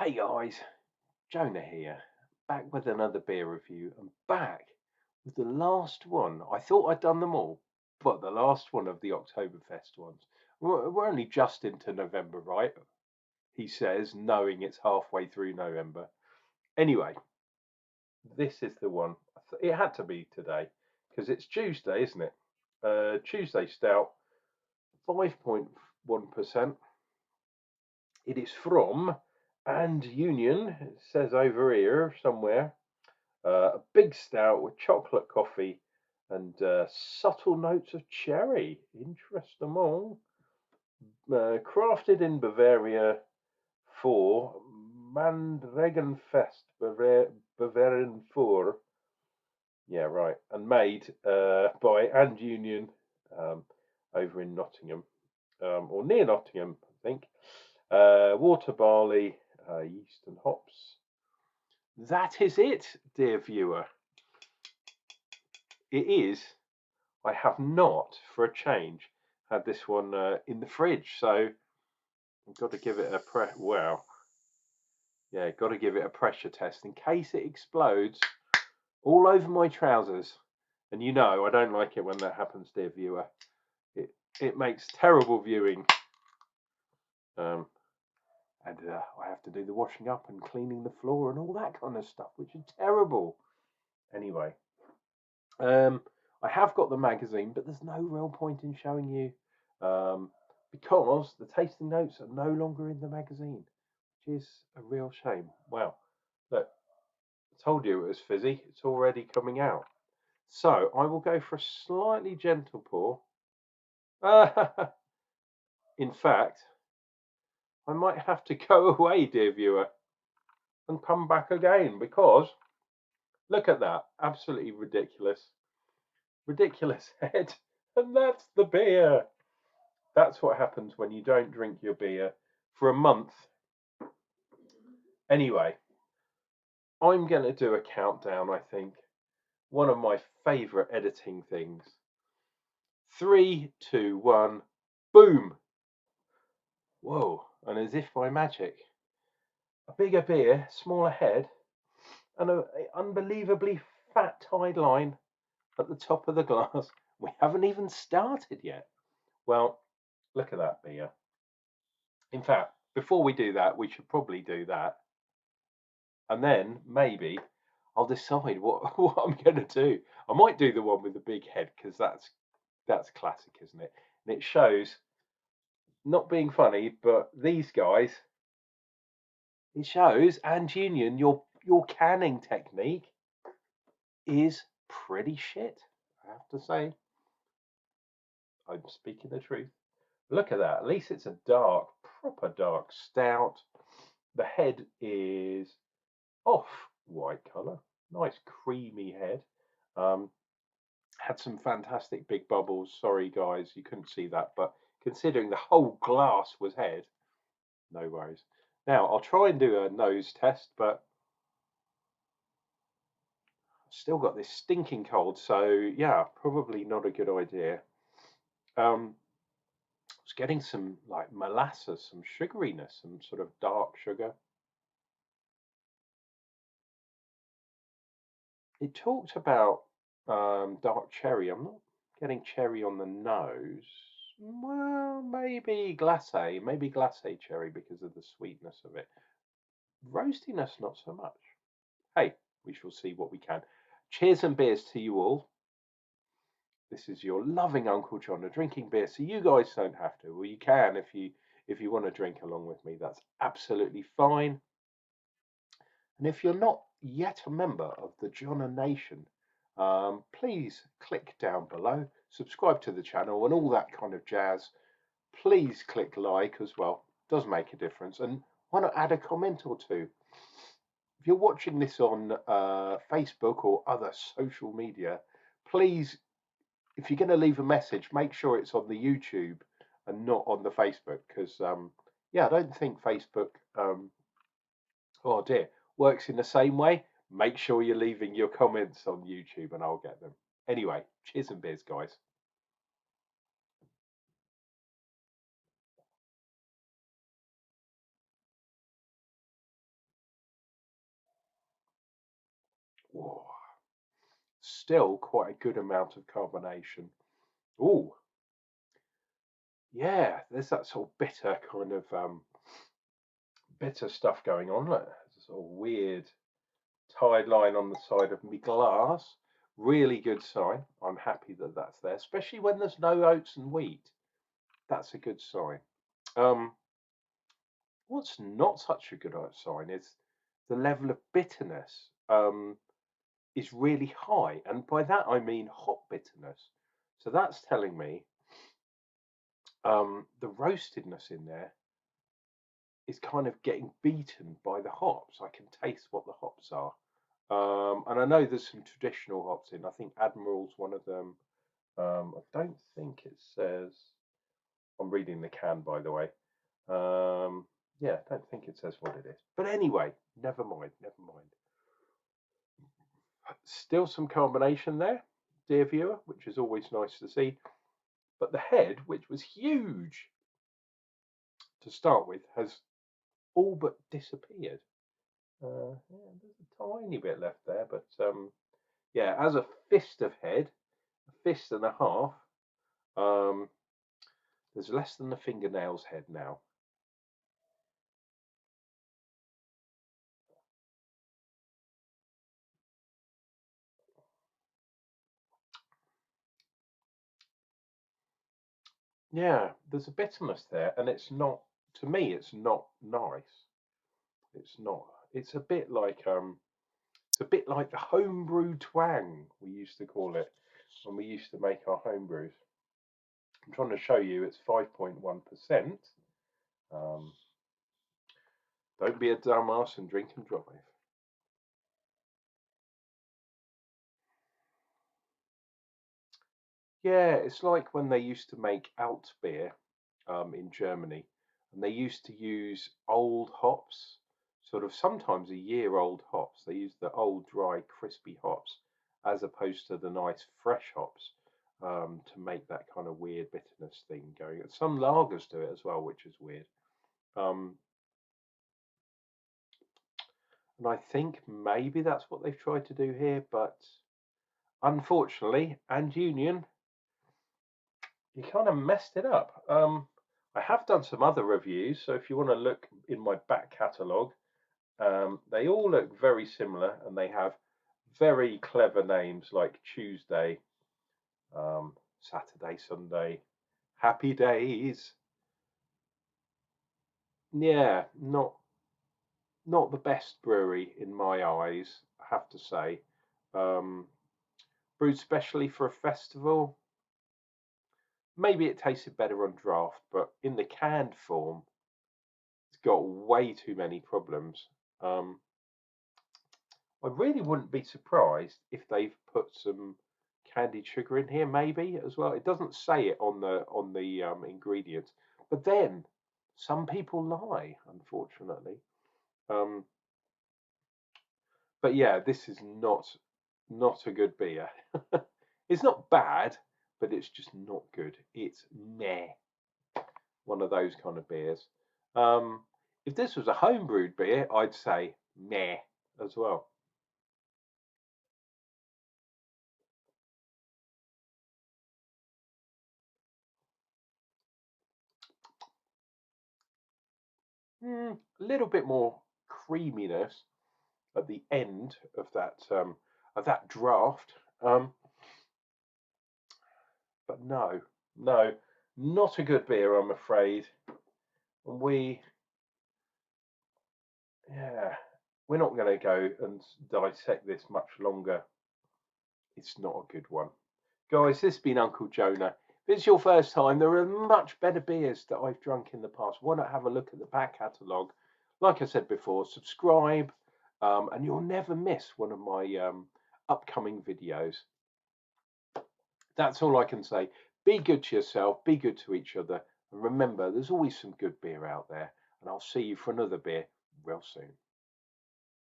Hey guys, Jonah here, back with another beer review and back with the last one. I thought I'd done them all, but the last one of the Oktoberfest ones. We're only just into November, right? He says, knowing it's halfway through November. Anyway, this is the one. It had to be today because it's Tuesday, isn't it? Tuesday Stout, 5.1%. It is from And Union, it says over here somewhere. A big stout with chocolate coffee and subtle notes of cherry. Interesting. Crafted in Bavaria for Mandregenfest, Bavarian 4. Yeah, right. And made by And Union over in Nottingham, or near Nottingham, I think. Water, barley, yeast, and hops. That is it, dear viewer. It is. I have not, for a change, had this one in the fridge, so I've got to give it a got to give it a pressure test in case it explodes all over my trousers. And you know, I don't like it when that happens, dear viewer. It makes terrible viewing. And I have to do the washing up and cleaning the floor and all that kind of stuff, which is terrible. Anyway, I have got the magazine, but there's no real point in showing you because the tasting notes are no longer in the magazine, which is a real shame. Wow, look, I told you it was fizzy. It's already coming out. So I will go for a slightly gentle pour. In fact, I might have to go away, dear viewer, and come back again because look at that. Absolutely ridiculous. Ridiculous head. And that's the beer. That's what happens when you don't drink your beer for a month. Anyway, I'm going to do a countdown, I think. One of my favourite editing things. 3, 2, 1, boom. Whoa, and as if by magic, a bigger beer, smaller head, and an unbelievably fat tied line at the top of the glass. We haven't even started yet. Well, look at that beer. In fact, before we do that, we should probably do that. And then maybe I'll decide what, what I'm going to do. I might do the one with the big head because that's classic, isn't it? And it shows, not being funny, but these guys, it shows, and Union, your canning technique is pretty shit, I have to say. I'm speaking the truth. Look at that. At least it's a dark, proper dark stout. The head is off white colour. Nice creamy head. Had some fantastic big bubbles. Sorry guys, you couldn't see that, but considering the whole glass was head, no worries. Now I'll try and do a nose test, but I've still got this stinking cold, so yeah, probably not a good idea. I was getting some like molasses, some sugariness, some sort of dark sugar. It talked about dark cherry. I'm not getting cherry on the nose. Well, maybe glacé cherry because of the sweetness of it. Roastiness, not so much. Hey, we shall see what we can. Cheers and beers to you all. This is your loving Uncle John, drinking beer, so you guys don't have to. Well, you can if you want to drink along with me. That's absolutely fine. And if you're not yet a member of the John Nation, please click down below, subscribe to the channel and all that kind of jazz. Please click like as well. It does make a difference. And why not add a comment or two? If you're watching this on Facebook or other social media, please, if you're going to leave a message, make sure it's on the YouTube and not on the Facebook, because yeah, I don't think Facebook oh dear works in the same way. Make sure you're leaving your comments on YouTube and I'll get them. Anyway, cheers and beers, guys. Whoa. Still quite a good amount of carbonation. Oh, yeah, there's that sort of bitter kind of bitter stuff going on. Look, there's a sort of weird tide line on the side of my glass. Really good sign. I'm happy that that's there, especially when there's no oats and wheat. That's a good sign. What's not such a good sign is the level of bitterness is really high, and by that I mean hop bitterness. So that's telling me the roastedness in there is kind of getting beaten by the hops. I can taste what the hops are. And I know there's some traditional hops in. I think Admiral's one of them. I don't think it says. I'm reading the can, by the way. Yeah, I don't think it says what it is. But anyway, never mind. Never mind. Still some carbonation there, dear viewer, which is always nice to see. But the head, which was huge to start with, has all but disappeared. Yeah, there's a tiny bit left there, but yeah, as a fist of head, a fist and a half, there's less than the fingernail's head now. Yeah, there's a bitterness there, and it's not, to me, it's not nice. It's not. It's a bit like the homebrew twang we used to call it when we used to make our homebrews. I'm trying to show you it's 5.1%. Don't be a dumbass and drink and drive. Yeah, it's like when they used to make alt beer in Germany, and they used to use old hops, sort of sometimes a year old hops. They used the old, dry, crispy hops as opposed to the nice, fresh hops to make that kind of weird bitterness thing going. Some lagers do it as well, which is weird. Um, and I think maybe that's what they've tried to do here, but unfortunately, and Union, you kind of messed it up. I have done some other reviews, so if you want to look in my back catalogue, they all look very similar, and they have very clever names like Tuesday, Saturday, Sunday, Happy Days. Yeah, not the best brewery in my eyes, I have to say. Um, Brewed specially for a festival. Maybe it tasted better on draft, but in the canned form, it's got way too many problems. Um, I really wouldn't be surprised if they've put some candied sugar in here, maybe as well. It doesn't say it on the ingredients, but then some people lie, unfortunately. Um, but yeah, this is not a good beer. It's not bad, but it's just not good. It's meh, one of those kind of beers. Um, if this was a homebrewed beer, I'd say meh as well. A little bit more creaminess at the end of that draft, but no, not a good beer, I'm afraid. And yeah, we're not going to go and dissect this much longer. It's not a good one. Guys, this has been Uncle Jonah. If it's your first time, there are much better beers that I've drunk in the past. Why not have a look at the back catalogue? Like I said before, subscribe, and you'll never miss one of my upcoming videos. That's all I can say. Be good to yourself, be good to each other, and remember, there's always some good beer out there. And I'll see you for another beer real soon.